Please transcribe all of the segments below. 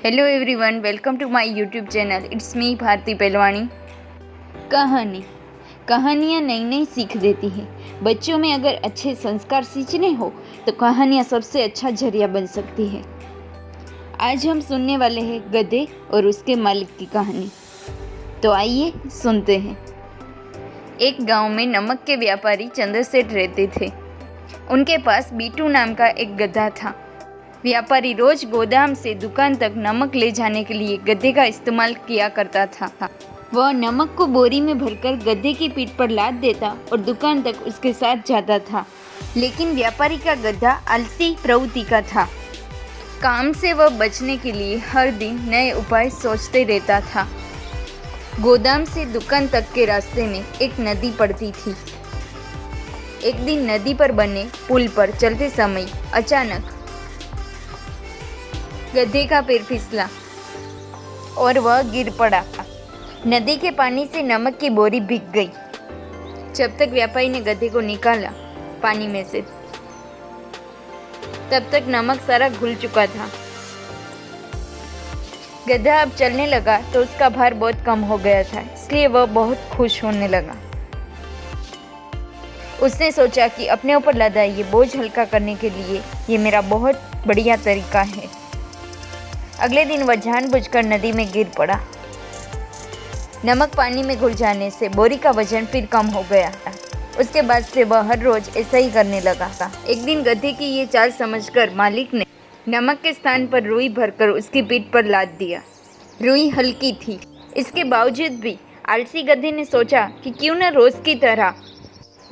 Hello everyone, welcome to my YouTube channel. It's me Bharati Pahalwani. कहानियाँ नई नई सीख देती हैं। बच्चों में अगर अच्छे संस्कार सींचने हो तो कहानियाँ सबसे अच्छा जरिया बन सकती है। आज हम सुनने वाले हैं गधे और उसके मालिक की कहानी। तो आइए सुनते हैं। एक गांव में नमक के व्यापारी चंद्र सेठ रहते थे। उनके पास बीटू नाम का एक गधा था। व्यापारी रोज गोदाम से दुकान तक नमक ले जाने के लिए गधे का इस्तेमाल किया करता था। वह नमक को बोरी में भरकर गधे की पीठ पर लाद देता और दुकान तक उसके साथ जाता था। लेकिन व्यापारी का गधा आलसी प्रवृत्ति का था। काम से वह बचने के लिए हर दिन नए उपाय सोचते रहता था। गोदाम से दुकान तक के रास्ते में एक नदी पड़ती थी। एक दिन नदी पर बने पुल पर चलते समय अचानक गधे का पैर फिसला और वह गिर पड़ा। नदी के पानी से नमक की बोरी भीग गई। जब तक व्यापारी ने गधे को निकाला पानी में से, तब तक नमक सारा घुल चुका था। गधा अब चलने लगा तो उसका भार बहुत कम हो गया था, इसलिए वह बहुत खुश होने लगा। उसने सोचा कि अपने ऊपर लदा ये बोझ हल्का करने के लिए ये मेरा बहुत बढ़िया तरीका है। अगले दिन वह जानबूझकर नदी में गिर पड़ा। नमक पानी में घुल जाने से बोरी का वजन फिर कम हो गया। उसके बाद से वह हर रोज ऐसा ही करने लगा। एक दिन गधे की ये चाल समझकर मालिक ने नमक के स्थान पर रुई भरकर उसकी पीठ पर लाद दिया। रुई हल्की थी, इसके बावजूद भी आलसी गधे ने सोचा कि क्यों न रोज की तरह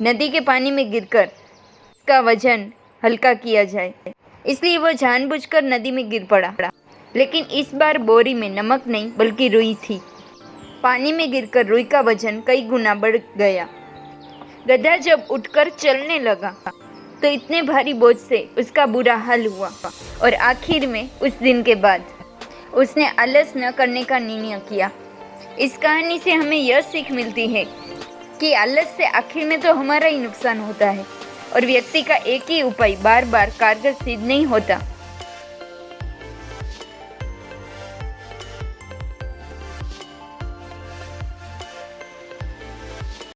नदी के पानी में गिरकर इसका वजन हल्का किया जाए। इसलिए वह जानबूझकर नदी में गिर पड़ा। लेकिन इस बार बोरी में नमक नहीं बल्कि रुई थी। पानी में गिरकर रुई का वजन कई गुना बढ़ गया। गधा जब उठकर चलने लगा तो इतने भारी बोझ से उसका बुरा हाल हुआ और आखिर में उस दिन के बाद उसने आलस न करने का निर्णय किया। इस कहानी से हमें यह सीख मिलती है कि आलस से आखिर में तो हमारा ही नुकसान होता है और व्यक्ति का एक ही उपाय बार बार कारगर सिद्ध नहीं होता।